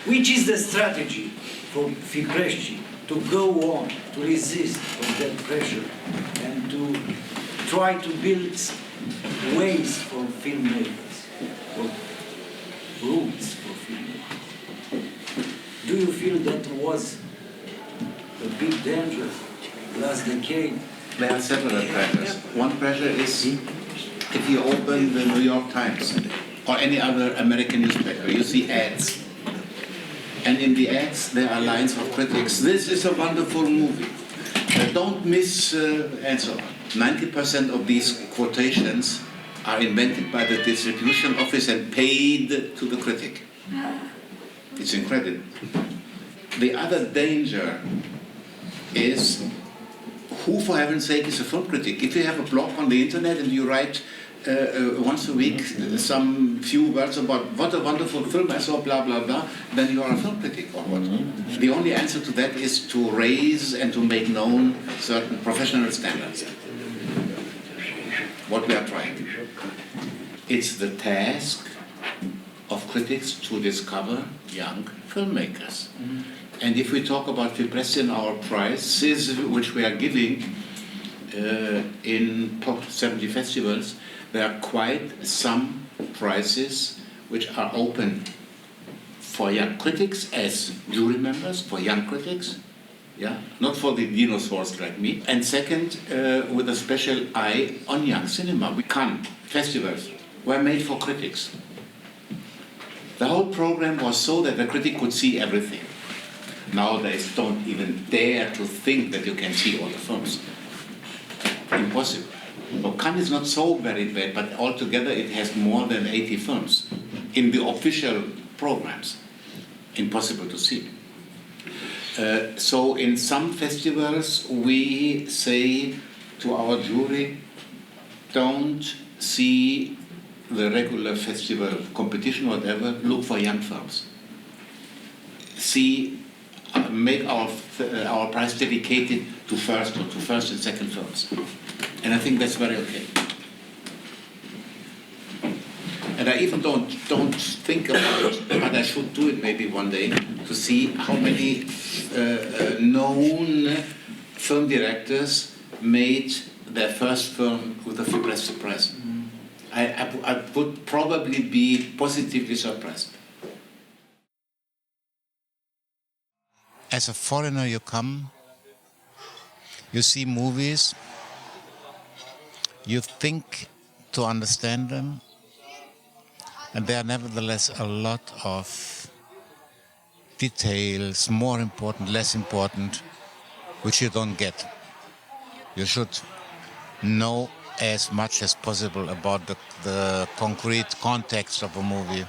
Which is the strategy for Fipresci to go on, to resist of that pressure and to try to build ways for filmmakers, or routes for filmmakers? Do you feel that was a big danger last decade? There are several pressures. One pressure is if you open the New York Times or any other American newspaper, you see ads. And in the ads there are lines of critics. This is a wonderful movie. Don't miss, and so on. 90% of these quotations are invented by the distribution office and paid to the critic. It's incredible. The other danger is, who, for heaven's sake, is a film critic? If you have a blog on the internet and you write once a week some few words about what a wonderful film I saw, blah, blah, blah, then you are a film critic or what? The only answer to that is to raise and to make known certain professional standards. What we are trying. It's the task of critics to discover young filmmakers. And if we talk about Fipresci and our prizes, which we are giving in top 70 festivals, there are quite some prizes which are open for young critics as jury members, for young critics, yeah, not for the dinosaurs like me. And second, with a special eye on young cinema. We Cannes festivals were made for critics. The whole program was so that the critic could see everything. Nowadays, don't even dare to think that you can see all the films. Impossible. So Cannes is not so very bad, but altogether it has more than 80 films in the official programs. Impossible to see. So in some festivals we say to our jury, don't see the regular festival competition, whatever, look for young films. Make our prize dedicated to first and second films. And I think that's very okay. And I even don't think about it, but I should do it maybe one day to see how many known film directors made their first film with a Fipresci Prize. I would probably be positively surprised. As a foreigner, you come, you see movies, you think to understand them, and there are nevertheless a lot of details, more important, less important, which you don't get. You should know as much as possible about the concrete context of a movie,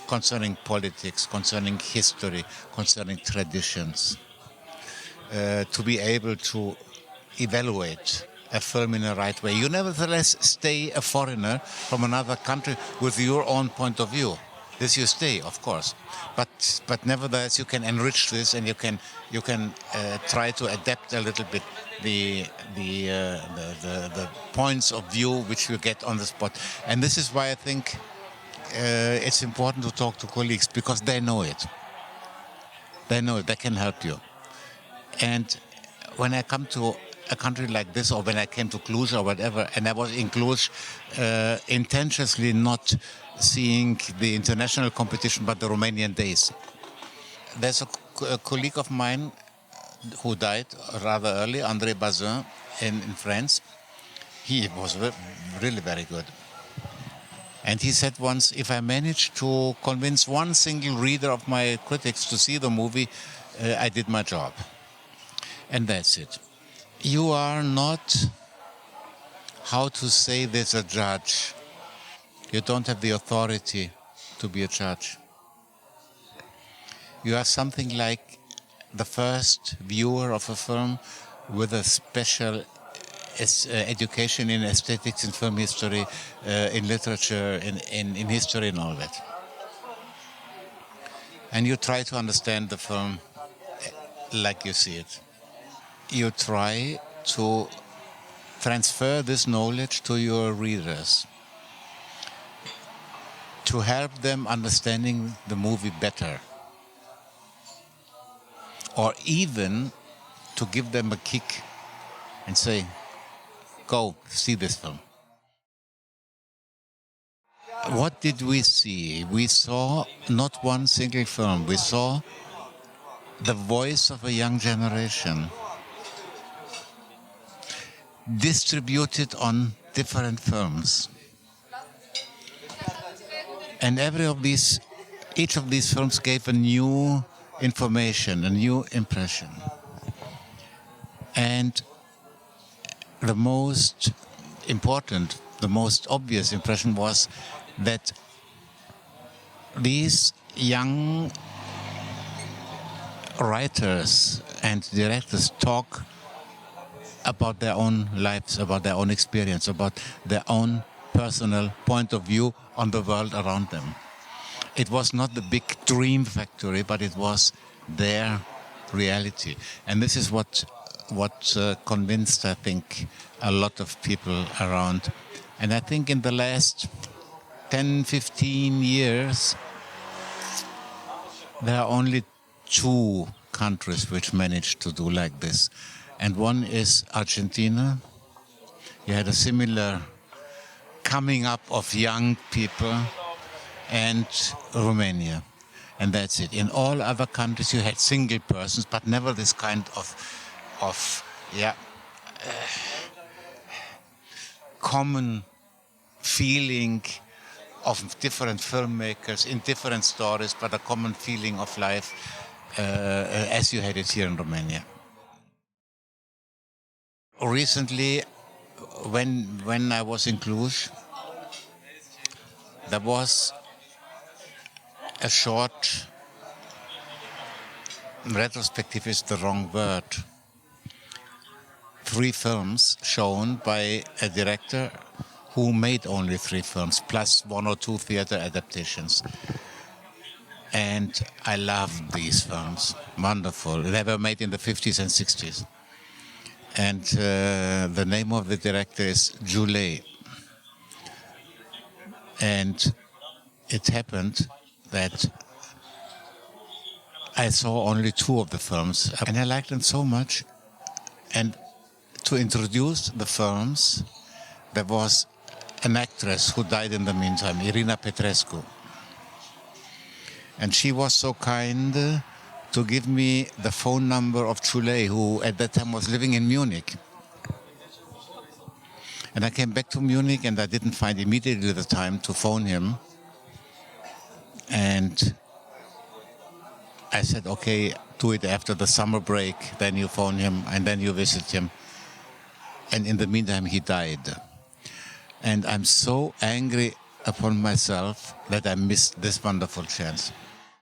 concerning politics, concerning history, concerning traditions, to be able to evaluate a film in the right way. You nevertheless stay a foreigner from another country with your own point of view. This you stay, of course, but nevertheless you can enrich this, and you can try to adapt a little bit the points of view which you get on the spot. And this is why I think it's important to talk to colleagues, because they know it. They know it. They can help you. And when I come to a country like this, or when I came to Cluj or whatever, and I was in Cluj intentionally not seeing the international competition but the Romanian days. There's a colleague of mine who died rather early, André Bazin, in France. He was really very good. And he said once, if I manage to convince one single reader of my critics to see the movie, I did my job. And that's it. You are not, how to say this, a judge. You don't have the authority to be a judge. You are something like the first viewer of a film with a special education in aesthetics, in film history, in literature, in history and all that. And you try to understand the film like you see it. You try to transfer this knowledge to your readers, to help them understanding the movie better, or even to give them a kick and say, go see this film. What did we see? We saw not one single film. We saw the voice of a young generation distributed on different films. And each of these films gave a new information, a new impression. And the most important, the most obvious impression was that these young writers and directors talk about their own lives, about their own experience, about their own personal point of view on the world around them. It was not the big dream factory, but it was their reality. And this is what convinced, I think, a lot of people around. And I think in the last 10, 15 years, there are only 2 countries which managed to do like this. And one is Argentina. You had a similar coming up of young people, and Romania. And that's it. In all other countries you had single persons, but never this kind of common feeling of different filmmakers in different stories, but a common feeling of life as you had it here in Romania. Recently, when I was in Cluj, there was a short, retrospective is the wrong word, 3 films shown by a director who made only 3 films, plus 1 or 2 theater adaptations. And I loved these films, wonderful. They were made in the 50s and 60s. And the name of the director is Jules. And it happened that I saw only 2 of the films, and I liked them so much. And to introduce the films, there was an actress who died in the meantime, Irina Petrescu. And she was so kind to give me the phone number of Chule, who at that time was living in Munich. And I came back to Munich and I didn't find immediately the time to phone him. And I said, okay, do it after the summer break, then you phone him and then you visit him. And in the meantime, he died. And I'm so angry upon myself that I missed this wonderful chance.